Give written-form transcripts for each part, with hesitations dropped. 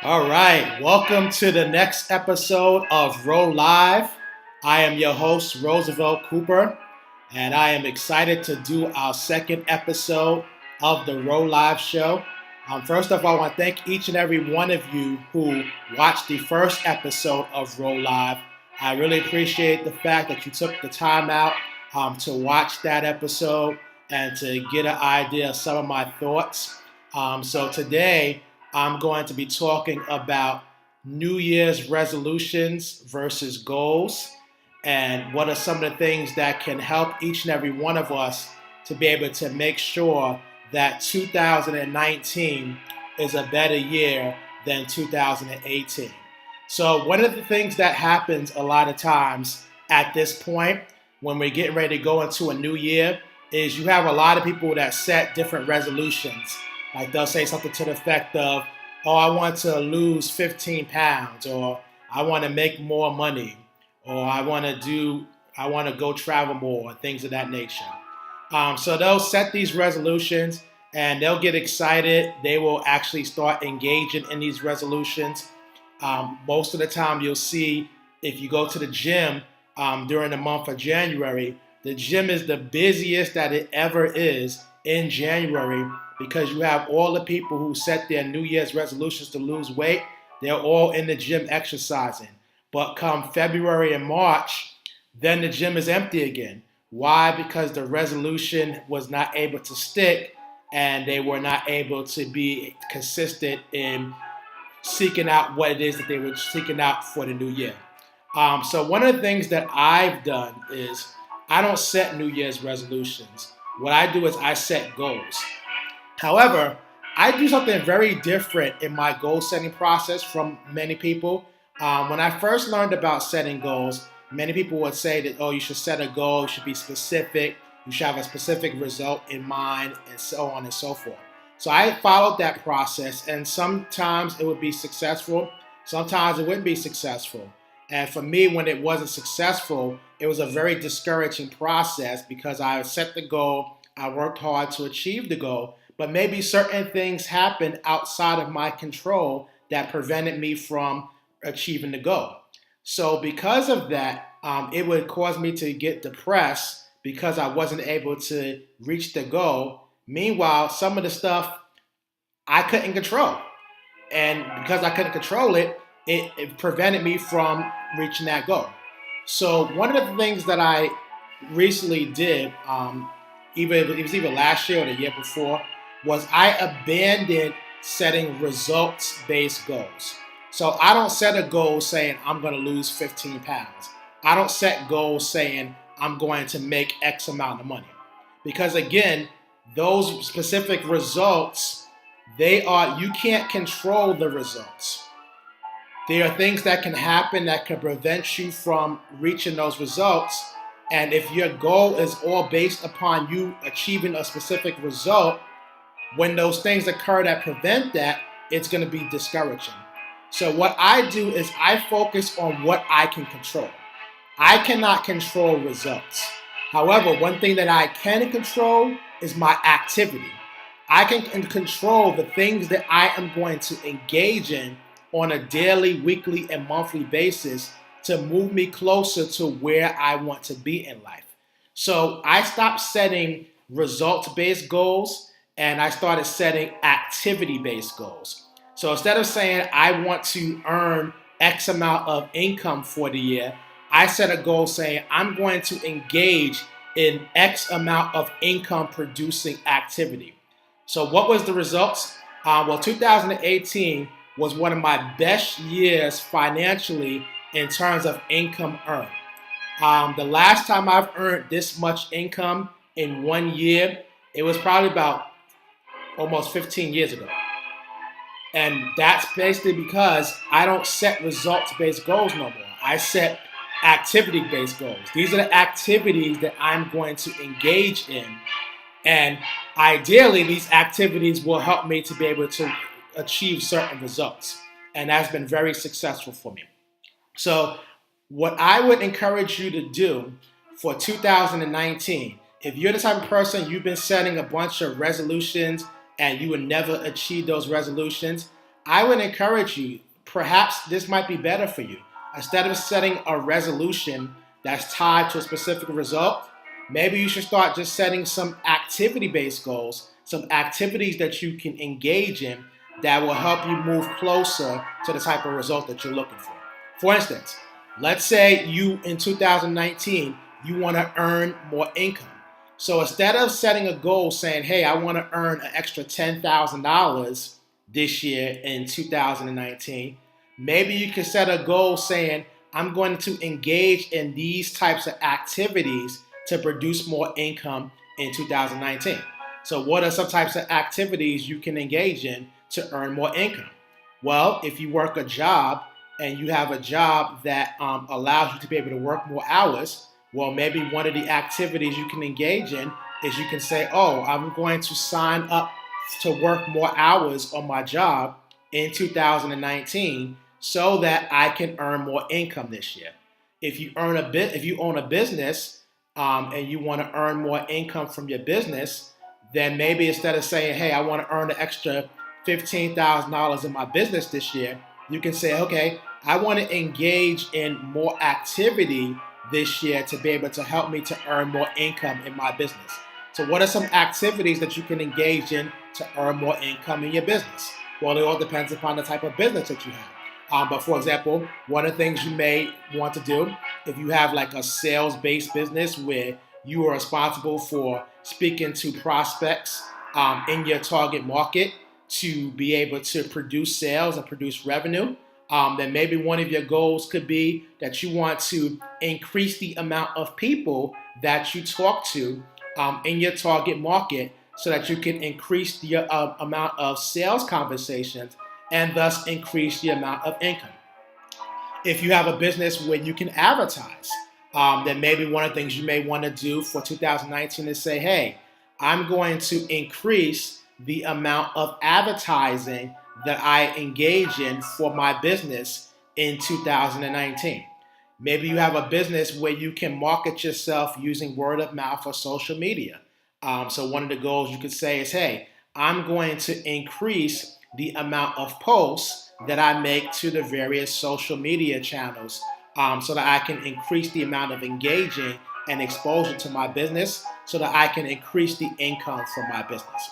All right, welcome to the next episode of Roll Live. I am your host, Roosevelt Cooper, and I am excited to do our second episode of the Roll Live show. First of all, I want to thank each and every one of you who watched the first episode of Roll Live. I really appreciate the fact that you took the time out to watch that episode and to get an idea of some of my thoughts. So today, I'm going to be talking about New Year's resolutions versus goals, and what are some of the things that can help each and every one of us to be able to make sure that 2019 is a better year than 2018. So one of the things that happens a lot of times at this point when we're getting ready to go into a new year is you have a lot of people that set different resolutions. Like they'll say something to the effect of, oh, I want to lose 15 pounds, or I want to make more money, or I want to go travel more, things of that nature. So they'll set these resolutions and they'll get excited. They will actually start engaging in these resolutions. Most of the time, you'll see if you go to the gym during the month of January, the gym is the busiest that it ever is in January because you have all the people who set their New Year's resolutions to lose weight. They're all in the gym exercising. But come February and March, then the gym is empty again. Why? Because the resolution was not able to stick and they were not able to be consistent in seeking out what it is that they were seeking out for the new year. So one of the things that I've done is I don't set New Year's resolutions. What I do is I set goals. However, I do something very different in my goal setting process from many people. When I first learned about setting goals, many people would say that, oh, you should set a goal, you should be specific, you should have a specific result in mind, and so on and so forth. So I followed that process, and sometimes it would be successful, sometimes it wouldn't be successful. And for me, when it wasn't successful, it was a very discouraging process because I set the goal, I worked hard to achieve the goal, but maybe certain things happened outside of my control that prevented me from achieving the goal. So because of that, it would cause me to get depressed because I wasn't able to reach the goal. Meanwhile, some of the stuff I couldn't control. And because I couldn't control it, it prevented me from reaching that goal. So one of the things that I recently did, it was either last year or the year before, was I abandoned setting results-based goals. So I don't set a goal saying I'm going to lose 15 pounds. I don't set goals saying I'm going to make X amount of money. Because again, those specific results, you can't control the results. There are things that can happen that can prevent you from reaching those results. And if your goal is all based upon you achieving a specific result, when those things occur that prevent that, it's going to be discouraging. So what I do is I focus on what I can control. I cannot control results. However, one thing that I can control is my activity. I can control the things that I am going to engage in on a daily, weekly, and monthly basis to move me closer to where I want to be in life. So I stopped setting results-based goals and I started setting activity-based goals. So instead of saying I want to earn X amount of income for the year, I set a goal saying I'm going to engage in X amount of income producing activity. So what was the results? 2018 was one of my best years financially in terms of income earned. The last time I've earned this much income in 1 year, it was probably about almost 15 years ago. And that's basically because I don't set results-based goals no more. I set activity-based goals. These are the activities that I'm going to engage in. And ideally, these activities will help me to be able to achieve certain results. And that's been very successful for me. So what I would encourage you to do for 2019, if you're the type of person you've been setting a bunch of resolutions and you would never achieve those resolutions, I would encourage you, perhaps this might be better for you. Instead of setting a resolution that's tied to a specific result, maybe you should start just setting some activity-based goals, some activities that you can engage in that will help you move closer to the type of result that you're looking for. For instance, let's say you in 2019, you want to earn more income. So instead of setting a goal saying, hey, I want to earn an extra $10,000 this year in 2019, maybe you can set a goal saying, I'm going to engage in these types of activities to produce more income in 2019. So what are some types of activities you can engage in to earn more income? Well, if you work a job and you have a job that allows you to be able to work more hours, well, maybe one of the activities you can engage in is you can say, oh, I'm going to sign up to work more hours on my job in 2019 so that I can earn more income this year. If you own a business and you want to earn more income from your business, then maybe instead of saying, hey, I want to earn an extra $15,000 in my business this year, you can say, okay, I want to engage in more activity this year to be able to help me to earn more income in my business. So what are some activities that you can engage in to earn more income in your business? Well, it all depends upon the type of business that you have. But for example, one of the things you may want to do, if you have like a sales-based business where you are responsible for speaking to prospects in your target market to be able to produce sales and produce revenue, then maybe one of your goals could be that you want to increase the amount of people that you talk to in your target market so that you can increase the amount of sales conversations and thus increase the amount of income. If you have a business where you can advertise, then maybe one of the things you may want to do for 2019 is say, hey, I'm going to increase the amount of advertising that I engage in for my business in 2019. Maybe you have a business where you can market yourself using word of mouth or social media. So one of the goals you could say is, hey, I'm going to increase the amount of posts that I make to the various social media channels so that I can increase the amount of engaging and exposure to my business so that I can increase the income from my business.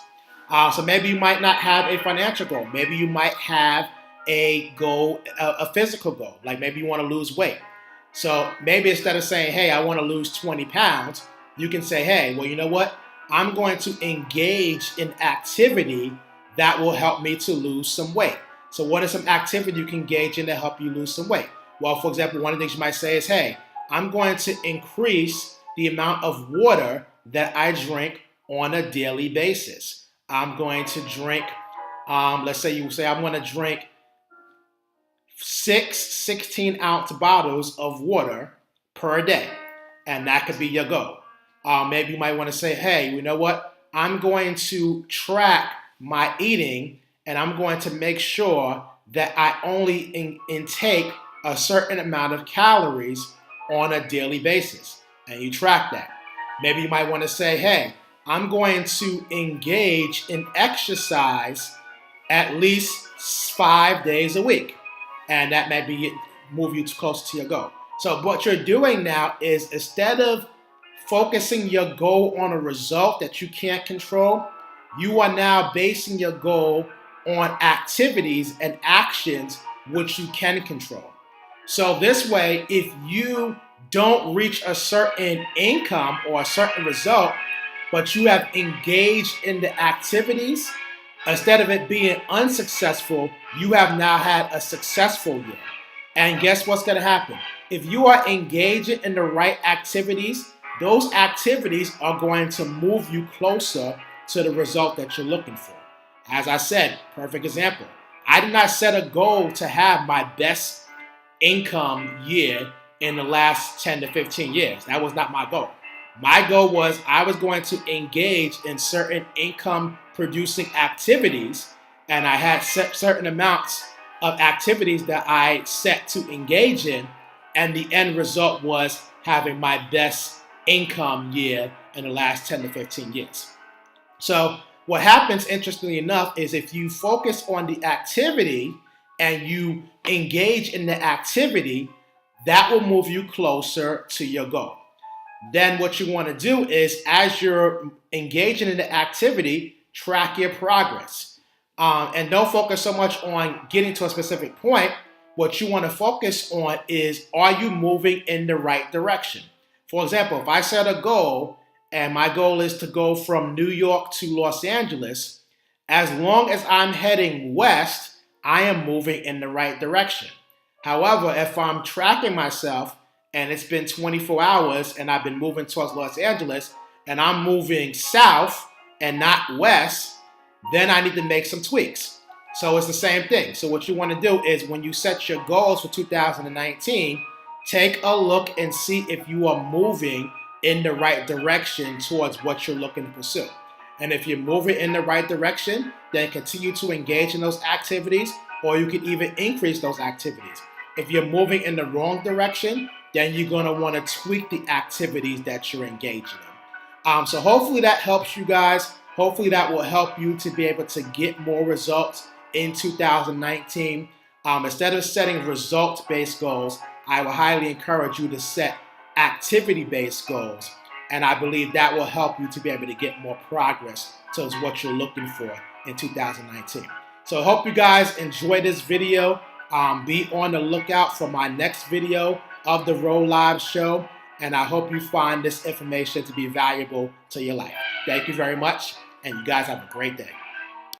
So maybe you might not have a financial goal. Maybe you might have a goal, a physical goal, like maybe you want to lose weight. So maybe instead of saying, hey, I want to lose 20 pounds, you can say, hey, well, you know what? I'm going to engage in activity that will help me to lose some weight. So what is some activity you can engage in to help you lose some weight? Well, for example, one of the things you might say is, hey, I'm going to increase the amount of water that I drink on a daily basis. I'm going to drink, let's say you say I'm going to drink 6 16-ounce bottles of water per day. And that could be your goal. Maybe you might want to say, hey, you know what? I'm going to track my eating and I'm going to make sure that I only intake a certain amount of calories on a daily basis. And you track that. Maybe you might want to say, hey, I'm going to engage in exercise at least 5 days a week. And that may be move you closer to your goal. So what you're doing now is instead of focusing your goal on a result that you can't control, you are now basing your goal on activities and actions which you can control. So this way, if you don't reach a certain income or a certain result, but you have engaged in the activities, instead of it being unsuccessful, you have now had a successful year. And guess what's going to happen? If you are engaging in the right activities, those activities are going to move you closer to the result that you're looking for. As I said, perfect example. I did not set a goal to have my best income year in the last 10 to 15 years. That was not my goal. My goal was I was going to engage in certain income producing activities, and I had certain amounts of activities that I set to engage in, and the end result was having my best income year in the last 10 to 15 years. So what happens, interestingly enough, is if you focus on the activity and you engage in the activity, that will move you closer to your goal. Then what you want to do is, as you're engaging in the activity, track your progress. And don't focus so much on getting to a specific point. What you want to focus on is, are you moving in the right direction? For example, if I set a goal and my goal is to go from New York to Los Angeles, as long as I'm heading west, I am moving in the right direction. However, if I'm tracking myself and it's been 24 hours and I've been moving towards Los Angeles and I'm moving south and not west, then I need to make some tweaks. So it's the same thing. So what you want to do is, when you set your goals for 2019, take a look and see if you are moving in the right direction towards what you're looking to pursue. And if you're moving in the right direction, then continue to engage in those activities, or you can even increase those activities. If you're moving in the wrong direction, then you're going to want to tweak the activities that you're engaging in. So hopefully that helps you guys. Hopefully that will help you to be able to get more results in 2019. Instead of setting result-based goals, I will highly encourage you to set activity-based goals. And I believe that will help you to be able to get more progress towards what you're looking for in 2019. So I hope you guys enjoy this video. Be on the lookout for my next video of the Roll Live show. And I hope you find this information to be valuable to your life. Thank you very much, and you guys have a great day.